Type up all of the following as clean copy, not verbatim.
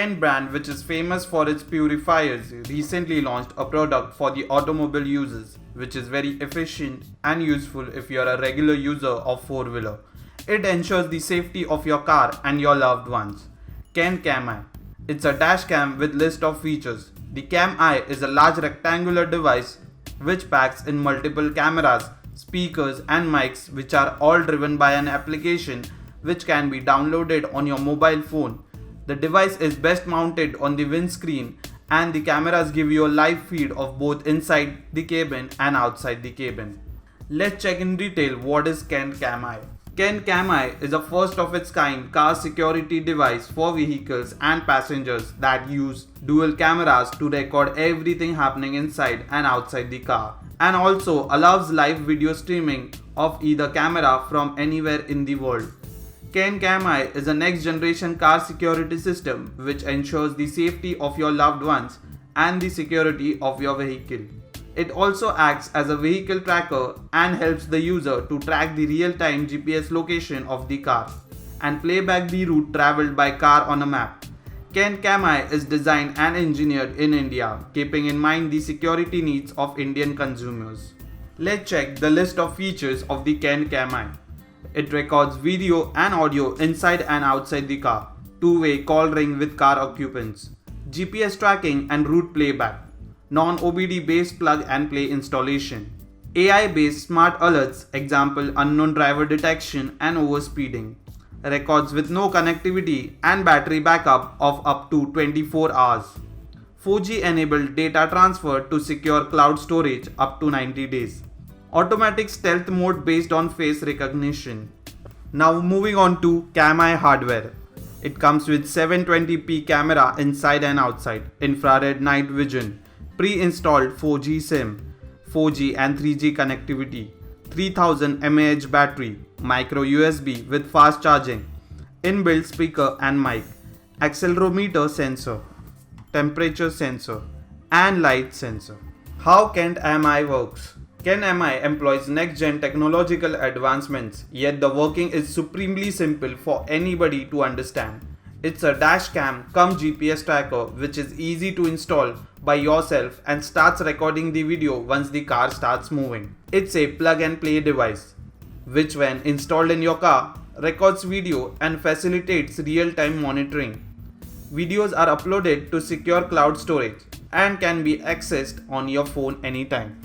Kent brand, which is famous for its purifiers, recently launched a product for the automobile users, which is very efficient and useful if you are a regular user of four-wheeler. It ensures the safety of your car and your loved ones. Kent Cameye. It's a dash cam with list of features. The Cameye is a large rectangular device which packs in multiple cameras, speakers and mics, which are all driven by an application which can be downloaded on your mobile phone. The device is best mounted on the windscreen, and the cameras give you a live feed of both inside the cabin and outside the cabin. Let's check in detail what is Kent Cameye. Kent Cameye is a first of its kind car security device for vehicles and passengers that use dual cameras to record everything happening inside and outside the car, and also allows live video streaming of either camera from anywhere in the world. Kent Cameye is a next generation car security system which ensures the safety of your loved ones and the security of your vehicle. It also acts as a vehicle tracker and helps the user to track the real-time GPS location of the car and play back the route traveled by car on a map. Kent Cameye is designed and engineered in India, keeping in mind the security needs of Indian consumers. Let's check the list of features of the Kent Cameye. It records video and audio inside and outside the car, two-way call ring with car occupants, GPS tracking and route playback, non-OBD based plug and play installation, AI based smart alerts, example unknown driver detection and overspeeding, records with no connectivity and battery backup of up to 24 hours, 4G enabled data transfer to secure cloud storage up to 90 days. Automatic stealth mode based on face recognition. Now moving on to Cameye hardware. It comes with 720p camera inside and outside, infrared night vision, pre-installed 4G SIM, 4G and 3G connectivity, 3000 mAh battery, micro USB with fast charging, inbuilt speaker and mic, accelerometer sensor, temperature sensor, and light sensor. How Kent Cameye works? Kent Cameye employs next-gen technological advancements, yet the working is supremely simple for anybody to understand. It's a dash cam cum GPS tracker which is easy to install by yourself and starts recording the video once the car starts moving. It's a plug and play device which, when installed in your car, records video and facilitates real-time monitoring. Videos are uploaded to secure cloud storage and can be accessed on your phone anytime.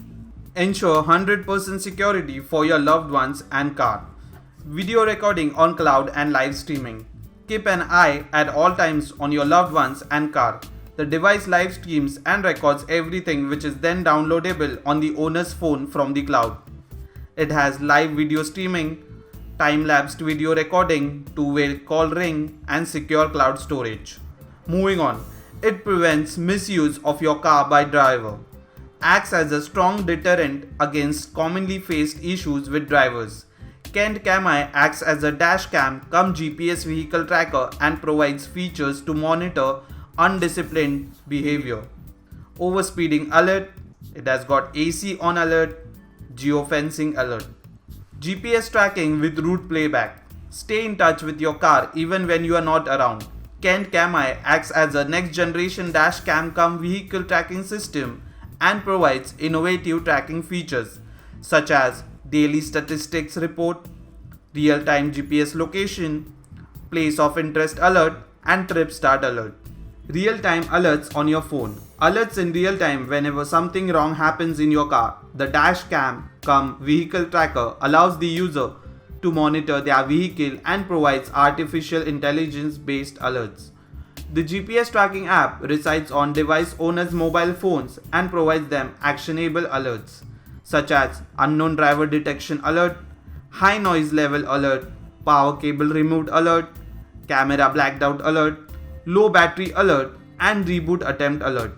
Ensure 100% security for your loved ones and car. Video recording on cloud and live streaming. Keep an eye at all times on your loved ones and car. The device live streams and records everything, which is then downloadable on the owner's phone from the cloud. It has live video streaming, time-lapsed video recording, two-way call ring, and secure cloud storage. Moving on, it prevents misuse of your car by driver. Acts as a strong deterrent against commonly faced issues with drivers. Kent Cameye acts as a dash cam cum GPS vehicle tracker and provides features to monitor undisciplined behavior. Overspeeding alert. It has got AC on alert, geofencing alert. GPS tracking with route playback. Stay in touch with your car even when you are not around. Kent Cameye acts as a next generation dash cam cum vehicle tracking system and provides innovative tracking features such as daily statistics report, real-time GPS location, place of interest alert, and trip start alert. Real-time alerts on your phone. Alerts in real time whenever something wrong happens in your car. The dash cam cum vehicle tracker allows the user to monitor their vehicle and provides artificial intelligence based alerts. The GPS tracking app resides on device owners' mobile phones and provides them actionable alerts such as unknown driver detection alert, high noise level alert, power cable removed alert, camera blacked out alert, low battery alert, and reboot attempt alert.